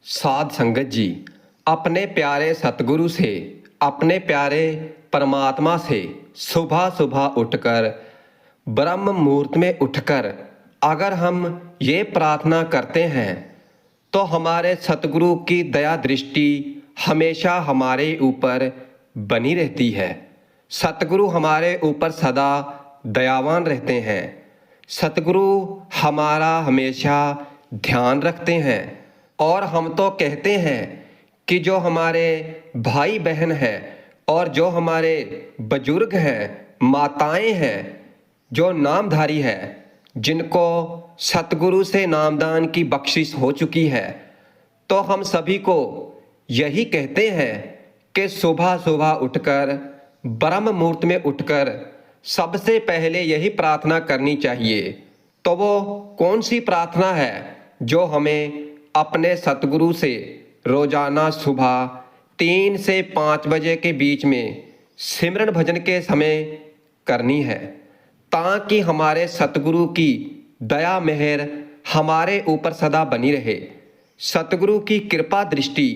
साध संगत जी, अपने प्यारे सतगुरु से, अपने प्यारे परमात्मा से सुबह सुबह उठकर, ब्रह्म मुहूर्त में उठकर अगर हम ये प्रार्थना करते हैं तो हमारे सतगुरु की दया दृष्टि हमेशा हमारे ऊपर बनी रहती है। सतगुरु हमारे ऊपर सदा दयावान रहते हैं। सतगुरु हमारा हमेशा ध्यान रखते हैं। और हम तो कहते हैं कि जो हमारे भाई बहन हैं और जो हमारे बुजुर्ग हैं, माताएं हैं, जो नामधारी है, जिनको सतगुरु से नामदान की बख्शिश हो चुकी है, तो हम सभी को यही कहते हैं कि सुबह सुबह उठकर, ब्रह्म मुहूर्त में उठकर सबसे पहले यही प्रार्थना करनी चाहिए। तो वो कौन सी प्रार्थना है जो हमें अपने सतगुरु से रोजाना सुबह 3 से 5 बजे के बीच में सिमरन भजन के समय करनी है, ताकि हमारे सतगुरु की दया मेहर हमारे ऊपर सदा बनी रहे, सतगुरु की कृपा दृष्टि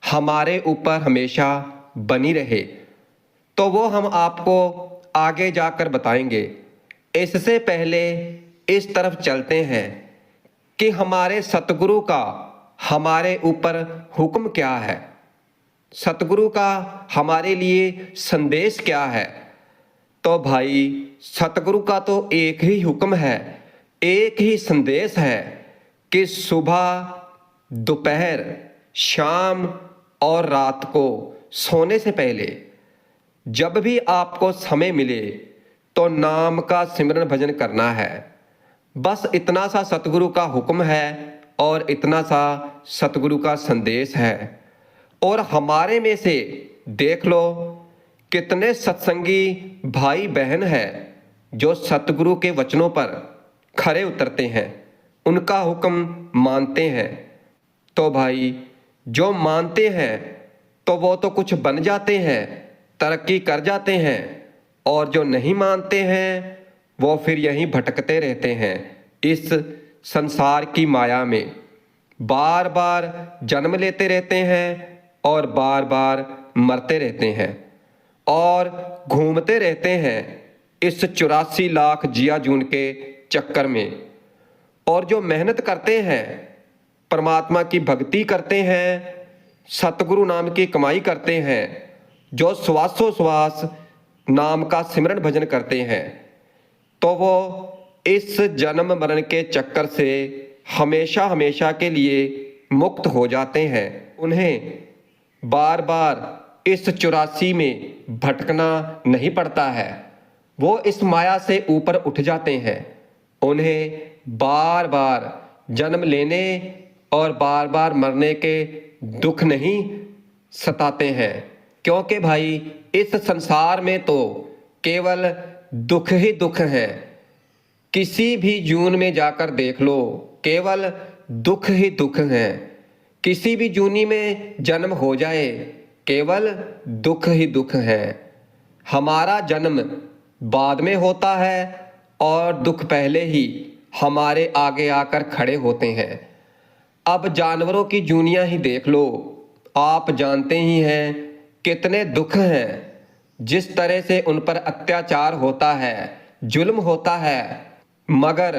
हमारे ऊपर हमेशा बनी रहे। तो वो हम आपको आगे जाकर बताएंगे। इससे पहले इस तरफ चलते हैं कि हमारे सतगुरु का हमारे ऊपर हुक्म क्या है, सतगुरु का हमारे लिए संदेश क्या है। तो भाई, सतगुरु का तो एक ही हुक्म है, एक ही संदेश है कि सुबह, दोपहर, शाम और रात को सोने से पहले जब भी आपको समय मिले तो नाम का सिमरन भजन करना है। बस इतना सा सतगुरु का हुक्म है और इतना सा सतगुरु का संदेश है। और हमारे में से देख लो कितने सत्संगी भाई बहन हैं जो सतगुरु के वचनों पर खरे उतरते हैं, उनका हुक्म मानते हैं। तो भाई, जो मानते हैं तो वो तो कुछ बन जाते हैं, तरक्की कर जाते हैं, और जो नहीं मानते हैं वो फिर यहीं भटकते रहते हैं इस संसार की माया में, बार बार जन्म लेते रहते हैं और बार बार मरते रहते हैं और घूमते रहते हैं इस 84 लाख जिया जून के चक्कर में। और जो मेहनत करते हैं, परमात्मा की भक्ति करते हैं, सतगुरु नाम की कमाई करते हैं, जो श्वासों श्वास नाम का सिमरन भजन करते हैं, तो वो इस जन्म मरण के चक्कर से हमेशा हमेशा के लिए मुक्त हो जाते हैं। उन्हें बार बार इस 84 में भटकना नहीं पड़ता है, वो इस माया से ऊपर उठ जाते हैं। उन्हें बार बार जन्म लेने और बार बार मरने के दुख नहीं सताते हैं, क्योंकि भाई इस संसार में तो केवल दुख ही दुख है। किसी भी जून में जाकर देख लो, केवल दुख ही दुख है। किसी भी जूनी में जन्म हो जाए, केवल दुख ही दुख है। हमारा जन्म बाद में होता है और दुख पहले ही हमारे आगे आकर खड़े होते हैं। अब जानवरों की जूनियां ही देख लो, आप जानते ही हैं कितने दुख हैं, जिस तरह से उन पर अत्याचार होता है, जुल्म होता है, मगर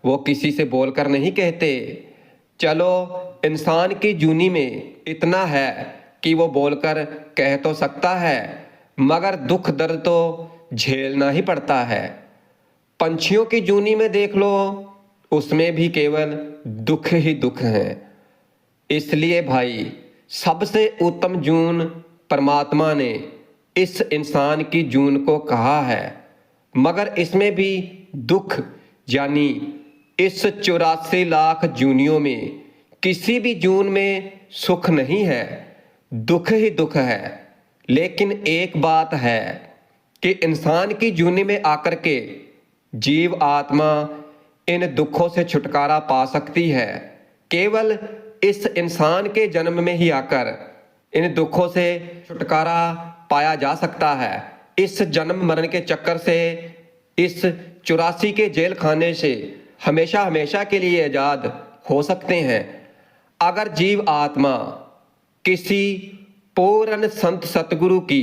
वो किसी से बोलकर नहीं कहते। चलो, इंसान की जूनी में इतना है कि वो बोलकर कह तो सकता है, मगर दुख दर्द तो झेलना ही पड़ता है। पंछियों की जूनी में देख लो, उसमें भी केवल दुख ही दुख है। इसलिए भाई, सबसे उत्तम जून परमात्मा ने इस इंसान की जून को कहा है, मगर इसमें भी दुख, यानी इस 84 लाख जूनियों में किसी भी जून में सुख नहीं है, दुख ही दुख है। लेकिन एक बात है कि इंसान की जूनी में आकर के जीव आत्मा इन दुखों से छुटकारा पा सकती है। केवल इस इंसान के जन्म में ही आकर इन दुखों से छुटकारा पाया जा सकता है। इस जन्म मरण के चक्कर से, इस 84 के जेल खाने से हमेशा हमेशा के लिए आजाद हो सकते हैं। अगर जीव आत्मा किसी पूर्ण संत सतगुरु की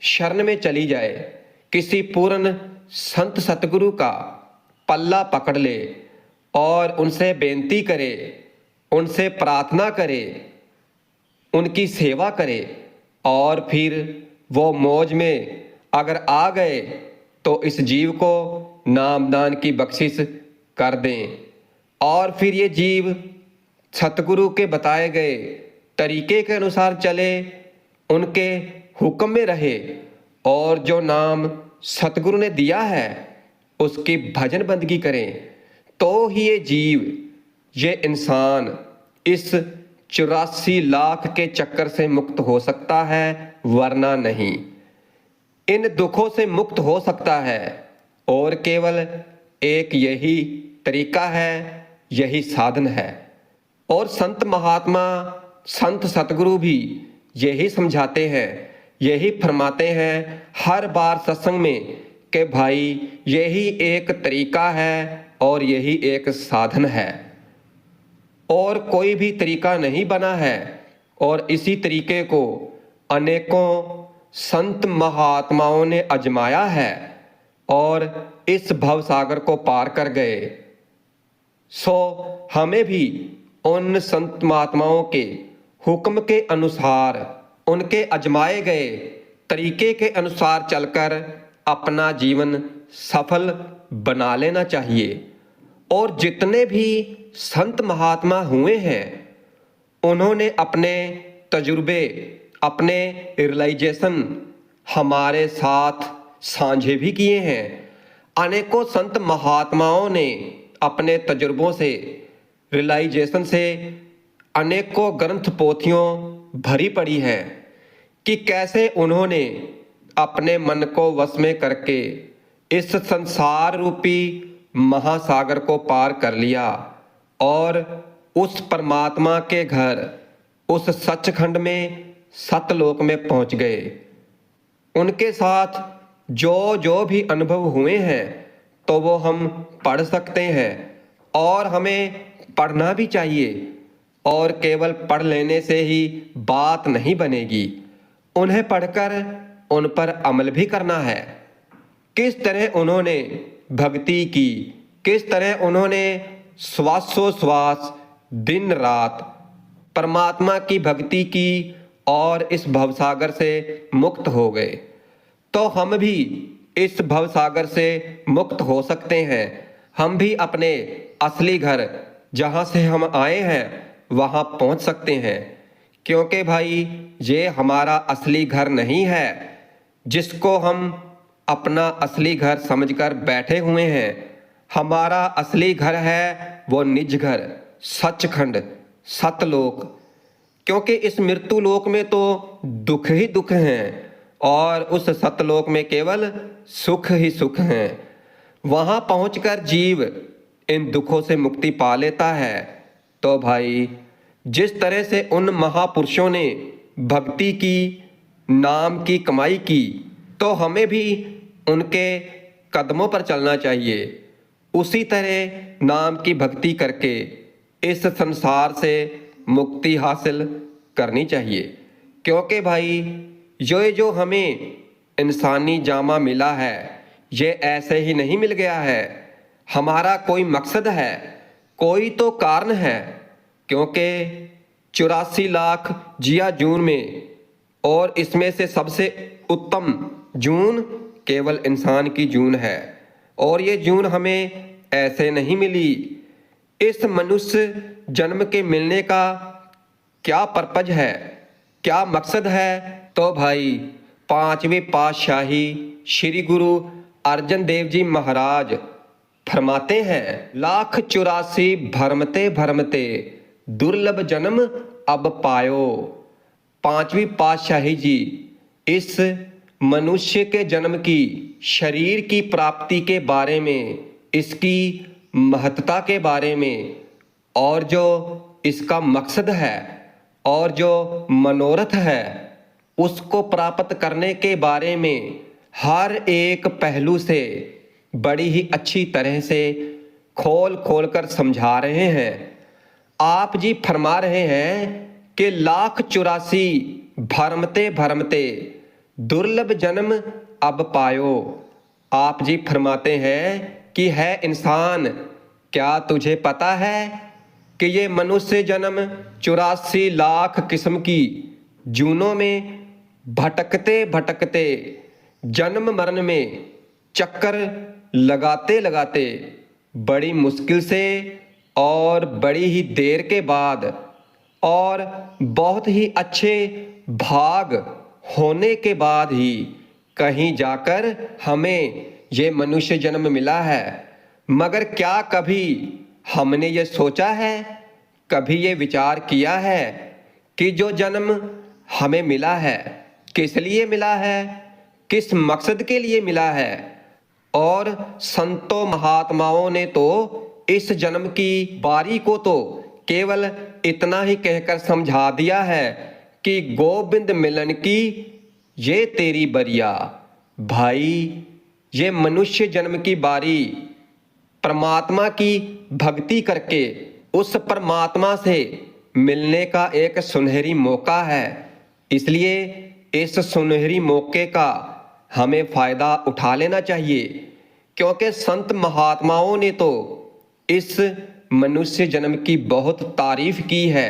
शरण में चली जाए, किसी पूर्ण संत सतगुरु का पल्ला पकड़ ले और उनसे बेनती करे, उनसे प्रार्थना करे, उनकी सेवा करे और फिर वो मौज में अगर आ गए तो इस जीव को नामदान की बख्शिश कर दें और फिर ये जीव सतगुरु के बताए गए तरीके के अनुसार चले, उनके हुक्म में रहे और जो नाम सतगुरु ने दिया है उसकी भजन बंदगी करें, तो ही ये जीव, ये इंसान इस 84 लाख के चक्कर से मुक्त हो सकता है, वरना नहीं। इन दुखों से मुक्त हो सकता है और केवल एक यही तरीका है, यही साधन है। और संत महात्मा, संत सतगुरु भी यही समझाते हैं, यही फरमाते हैं हर बार सत्संग में कि भाई यही एक तरीका है और यही एक साधन है और कोई भी तरीका नहीं बना है। और इसी तरीके को अनेकों संत महात्माओं ने आजमाया है और इस भवसागर को पार कर गए। सो हमें भी उन संत महात्माओं के हुक्म के अनुसार, उनके आजमाए गए तरीके के अनुसार चलकर अपना जीवन सफल बना लेना चाहिए। और जितने भी संत महात्मा हुए हैं उन्होंने अपने तजुर्बे, अपने रियलाइजेशन हमारे साथ साझे भी किए हैं। अनेकों संत महात्माओं ने अपने तजुर्बों से, रियलाइजेशन से अनेकों ग्रंथ पोथियों भरी पड़ी है कि कैसे उन्होंने अपने मन को वश में करके इस संसार रूपी महासागर को पार कर लिया और उस परमात्मा के घर, उस सचखंड में, सतलोक में पहुंच गए। उनके साथ जो जो भी अनुभव हुए हैं तो वो हम पढ़ सकते हैं और हमें पढ़ना भी चाहिए। और केवल पढ़ लेने से ही बात नहीं बनेगी, उन्हें पढ़कर उन पर अमल भी करना है। किस तरह उन्होंने भक्ति की, किस तरह उन्होंने श्वासोश्वास दिन रात परमात्मा की भक्ति की और इस भवसागर से मुक्त हो गए, तो हम भी इस भवसागर से मुक्त हो सकते हैं। हम भी अपने असली घर, जहाँ से हम आए हैं, वहाँ पहुँच सकते हैं। क्योंकि भाई ये हमारा असली घर नहीं है जिसको हम अपना असली घर समझकर बैठे हुए हैं। हमारा असली घर है वो निज घर, सचखंड, सतलोक। क्योंकि इस मृत्यु लोक में तो दुख ही दुख हैं और उस सतलोक में केवल सुख ही सुख हैं। वहाँ पहुंचकर जीव इन दुखों से मुक्ति पा लेता है। तो भाई जिस तरह से उन महापुरुषों ने भक्ति की, नाम की कमाई की, तो हमें भी उनके कदमों पर चलना चाहिए। उसी तरह नाम की भक्ति करके इस संसार से मुक्ति हासिल करनी चाहिए। क्योंकि भाई जो हमें इंसानी जामा मिला है ये ऐसे ही नहीं मिल गया है। हमारा कोई मकसद है, कोई तो कारण है। क्योंकि 84 लाख जिया जून में, और इसमें से सबसे उत्तम जून केवल इंसान की जून है। और ये जून हमें ऐसे नहीं मिली। इस मनुष्य जन्म के मिलने का क्या पर्पज है, क्या मकसद है? तो भाई 5वीं पातशाही श्री गुरु अर्जन देव जी महाराज फरमाते हैं, 1,84 भरमते भरमते दुर्लभ जन्म अब पायो। 5वीं पातशाही जी इस मनुष्य के जन्म की, शरीर की प्राप्ति के बारे में, इसकी महत्ता के बारे में, और जो इसका मकसद है और जो मनोरथ है उसको प्राप्त करने के बारे में हर एक पहलू से बड़ी ही अच्छी तरह से खोल खोल कर समझा रहे हैं। आप जी फरमा रहे हैं कि 1,84 भरमते भरमते दुर्लभ जन्म अब पायो। आप जी फरमाते हैं कि है इंसान, क्या तुझे पता है कि ये मनुष्य जन्म 84 लाख किस्म की जूनों में भटकते भटकते जन्म मरण में चक्कर लगाते लगाते बड़ी मुश्किल से और बड़ी ही देर के बाद और बहुत ही अच्छे भाग होने के बाद ही कहीं जाकर हमें ये मनुष्य जन्म मिला है। मगर क्या कभी हमने ये सोचा है, कभी ये विचार किया है कि जो जन्म हमें मिला है किस लिए मिला है, किस मकसद के लिए मिला है? और संतों महात्माओं ने तो इस जन्म की बारी को तो केवल इतना ही कहकर समझा दिया है कि गोविंद मिलन की ये तेरी बरिया। भाई, ये मनुष्य जन्म की बारी परमात्मा की भक्ति करके उस परमात्मा से मिलने का एक सुनहरी मौका है। इसलिए इस सुनहरी मौके का हमें फायदा उठा लेना चाहिए, क्योंकि संत महात्माओं ने तो इस मनुष्य जन्म की बहुत तारीफ की है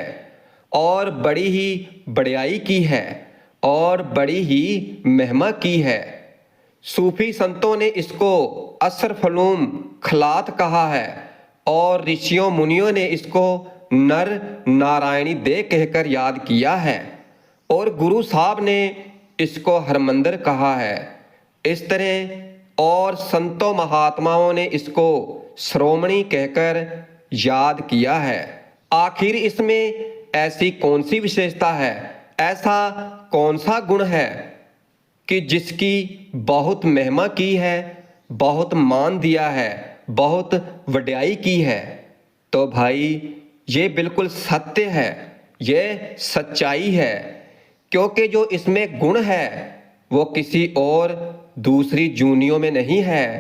और बड़ी ही बड़ाई की है और बड़ी ही महिमा की है। सूफी संतों ने इसको असरफलूम खलात कहा है और ऋषियों मुनियों ने इसको नर नारायणी दे कहकर याद किया है और गुरु साहब ने इसको हरमंदर कहा है। इस तरह और संतों महात्माओं ने इसको श्रोमणी कहकर याद किया है। आखिर इसमें ऐसी कौन सी विशेषता है, ऐसा कौन सा गुण है कि जिसकी बहुत महिमा की है, बहुत मान दिया है, बहुत वड्याई की है? तो भाई ये बिल्कुल सत्य है, ये सच्चाई है, क्योंकि जो इसमें गुण है वो किसी और दूसरी जूनियों में नहीं है।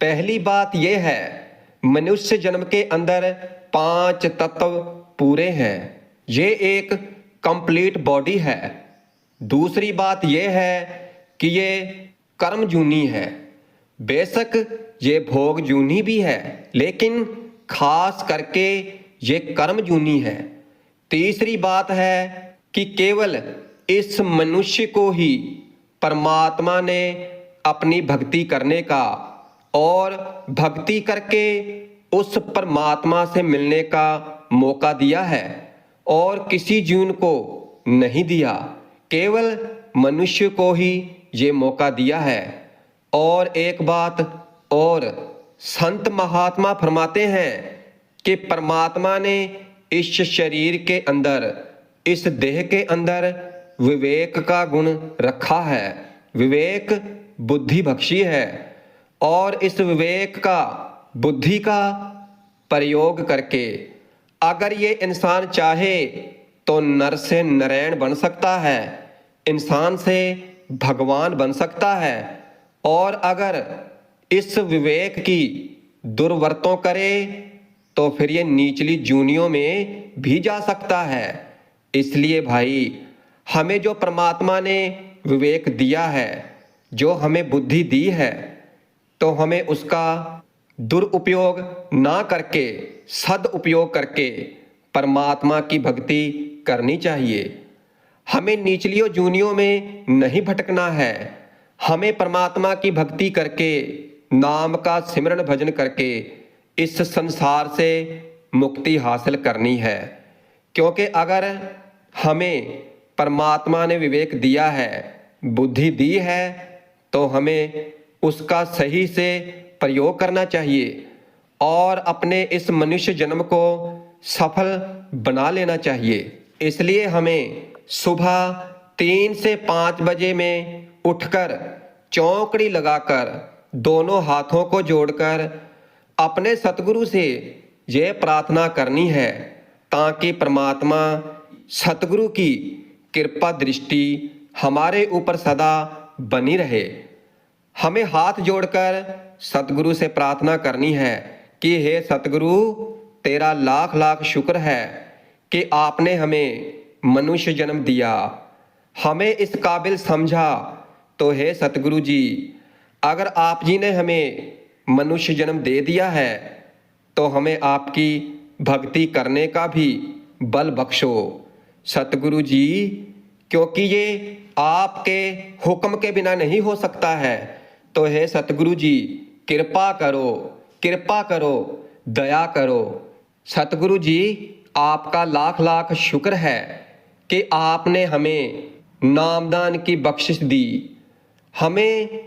पहली बात यह है, मनुष्य जन्म के अंदर 5 तत्व पूरे हैं, ये एक कंप्लीट बॉडी है। दूसरी बात यह है कि ये कर्म जूनी है, बेशक ये भोग जूनी भी है, लेकिन खास करके ये कर्म जूनी है। तीसरी बात है कि केवल इस मनुष्य को ही परमात्मा ने अपनी भक्ति करने का और भक्ति करके उस परमात्मा से मिलने का मौका दिया है और किसी जीव को नहीं दिया, केवल मनुष्य को ही ये मौका दिया है। और एक बात और, संत महात्मा फरमाते हैं कि परमात्मा ने इस शरीर के अंदर, इस देह के अंदर विवेक का गुण रखा है। विवेक बुद्धि बख्शी है और इस विवेक का, बुद्धि का प्रयोग करके अगर ये इंसान चाहे तो नर से नारायण बन सकता है, इंसान से भगवान बन सकता है। और अगर इस विवेक की दुर्वर्तों करे तो फिर ये निचली जूनियों में भी जा सकता है। इसलिए भाई, हमें जो परमात्मा ने विवेक दिया है, जो हमें बुद्धि दी है, तो हमें उसका दुरुपयोग ना करके सदुपयोग करके परमात्मा की भक्ति करनी चाहिए। हमें निचलियों जूनियों में नहीं भटकना है, हमें परमात्मा की भक्ति करके, नाम का सिमरन भजन करके इस संसार से मुक्ति हासिल करनी है। क्योंकि अगर हमें परमात्मा ने विवेक दिया है, बुद्धि दी है, तो हमें उसका सही से प्रयोग करना चाहिए और अपने इस मनुष्य जन्म को सफल बना लेना चाहिए। इसलिए हमें सुबह 3 से 5 बजे में उठकर चौकड़ी लगाकर दोनों हाथों को जोड़कर अपने सतगुरु से ये प्रार्थना करनी है ताकि परमात्मा सतगुरु की कृपा दृष्टि हमारे ऊपर सदा बनी रहे। हमें हाथ जोड़कर सतगुरु से प्रार्थना करनी है कि हे सतगुरु, तेरा लाख लाख शुक्र है कि आपने हमें मनुष्य जन्म दिया, हमें इस काबिल समझा। तो हे सतगुरु जी, अगर आप जी ने हमें मनुष्य जन्म दे दिया है तो हमें आपकी भक्ति करने का भी बल बख्शो सतगुरु जी, क्योंकि ये आपके हुक्म के बिना नहीं हो सकता है। तो हे सतगुरु जी, कृपा करो, कृपा करो, दया करो। सतगुरु जी, आपका लाख लाख शुक्र है कि आपने हमें नामदान की बख्शिश दी, हमें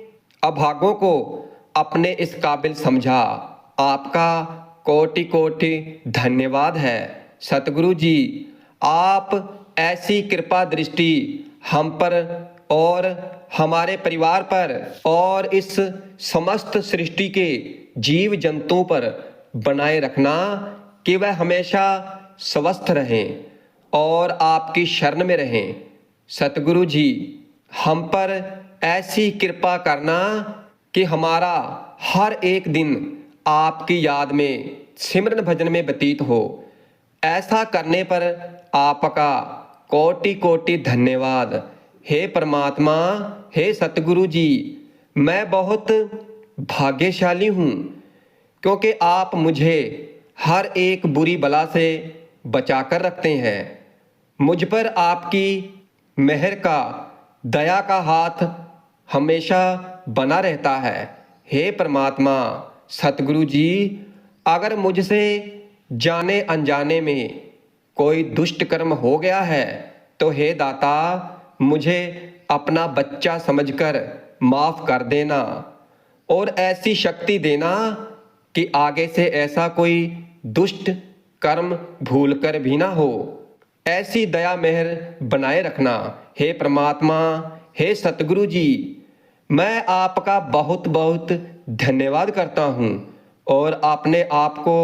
अभागों को अपने इस काबिल समझा। आपका कोटि कोटि धन्यवाद है सतगुरु जी। आप ऐसी कृपा दृष्टि हम पर और हमारे परिवार पर और इस समस्त सृष्टि के जीव जंतुओं पर बनाए रखना कि वह हमेशा स्वस्थ रहें और आपकी शरण में रहें। सतगुरु जी, हम पर ऐसी कृपा करना कि हमारा हर एक दिन आपकी याद में सिमरन भजन में व्यतीत हो। ऐसा करने पर आपका कोटि कोटि धन्यवाद। हे परमात्मा, हे सतगुरु जी, मैं बहुत भाग्यशाली हूँ क्योंकि आप मुझे हर एक बुरी बला से बचाकर रखते हैं। मुझ पर आपकी मेहर का, दया का हाथ हमेशा बना रहता है। हे परमात्मा सतगुरु जी, अगर मुझसे जाने अनजाने में कोई दुष्ट कर्म हो गया है तो हे दाता, मुझे अपना बच्चा समझकर माफ कर देना और ऐसी शक्ति देना कि आगे से ऐसा कोई दुष्ट कर्म भूलकर भी ना हो। ऐसी दया मेहर बनाए रखना हे परमात्मा, हे सतगुरु जी। मैं आपका बहुत बहुत धन्यवाद करता हूँ और अपने आप को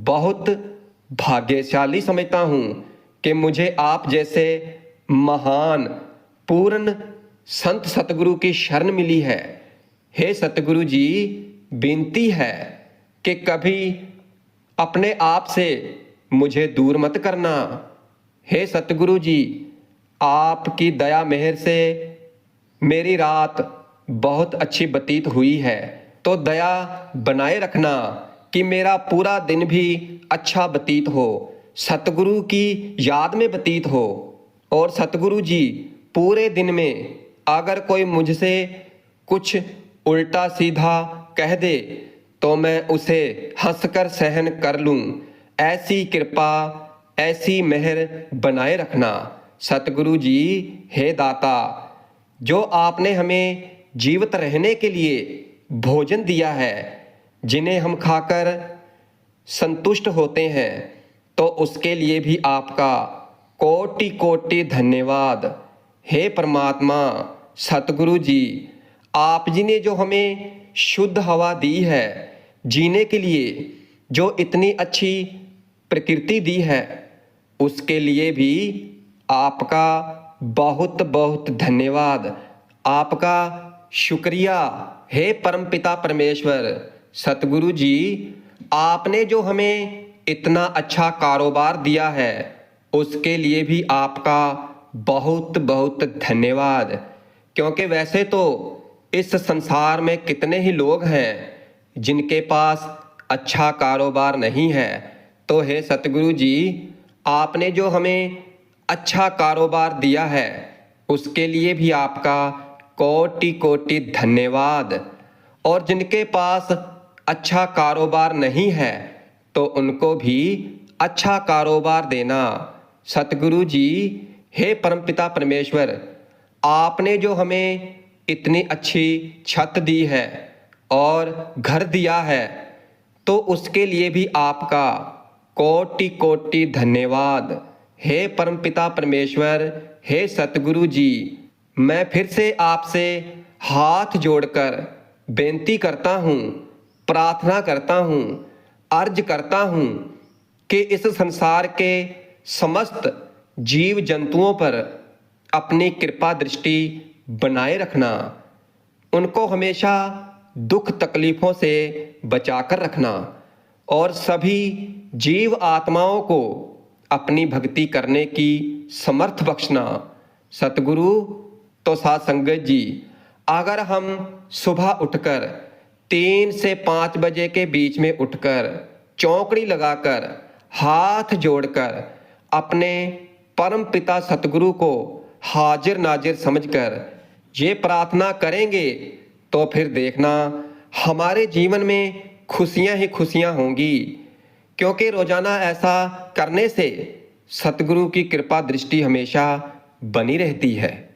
बहुत भाग्यशाली समझता हूँ कि मुझे आप जैसे महान पूर्ण संत सतगुरु की शरण मिली है। हे सतगुरु जी, विनती है कि कभी अपने आप से मुझे दूर मत करना। हे सतगुरु जी, आपकी दया मेहर से मेरी रात बहुत अच्छी व्यतीत हुई है, तो दया बनाए रखना कि मेरा पूरा दिन भी अच्छा व्यतीत हो, सतगुरु की याद में व्यतीत हो। और सतगुरु जी, पूरे दिन में अगर कोई मुझसे कुछ उल्टा सीधा कह दे तो मैं उसे हंसकर सहन कर लूं। ऐसी कृपा, ऐसी मेहर बनाए रखना सतगुरु जी। हे दाता, जो आपने हमें जीवित रहने के लिए भोजन दिया है, जिन्हें हम खाकर संतुष्ट होते हैं, तो उसके लिए भी आपका कोटि कोटि धन्यवाद। हे परमात्मा सतगुरु जी, आप जी ने जो हमें शुद्ध हवा दी है जीने के लिए, जो इतनी अच्छी प्रकृति दी है, उसके लिए भी आपका बहुत बहुत धन्यवाद, आपका शुक्रिया। हे परमपिता परमेश्वर सतगुरु जी, आपने जो हमें इतना अच्छा कारोबार दिया है उसके लिए भी आपका बहुत बहुत धन्यवाद। क्योंकि वैसे तो इस संसार में कितने ही लोग हैं जिनके पास अच्छा कारोबार नहीं है, तो हे सतगुरु जी, आपने जो हमें अच्छा कारोबार दिया है उसके लिए भी आपका कोटि कोटि धन्यवाद। और जिनके पास अच्छा कारोबार नहीं है तो उनको भी अच्छा कारोबार देना सतगुरु जी। हे परमपिता परमेश्वर, आपने जो हमें इतनी अच्छी छत दी है और घर दिया है, तो उसके लिए भी आपका कोटि कोटि धन्यवाद। हे परमपिता परमेश्वर, हे सतगुरु जी, मैं फिर से आपसे हाथ जोड़कर बेनती करता हूँ, प्रार्थना करता हूँ, अर्ज करता हूँ कि इस संसार के समस्त जीव जंतुओं पर अपनी कृपा दृष्टि बनाए रखना, उनको हमेशा दुख तकलीफों से बचाकर रखना और सभी जीव आत्माओं को अपनी भक्ति करने की समर्थ बख्शना। सतगुरु तो साध संगत जी, अगर हम सुबह उठकर 3 से 5 बजे के बीच में उठकर चौकड़ी लगाकर हाथ जोड़कर अपने परम पिता सतगुरु को हाजिर नाजिर समझकर ये प्रार्थना करेंगे तो फिर देखना हमारे जीवन में खुशियां ही खुशियां होंगी, क्योंकि रोजाना ऐसा करने से सतगुरु की कृपा दृष्टि हमेशा बनी रहती है।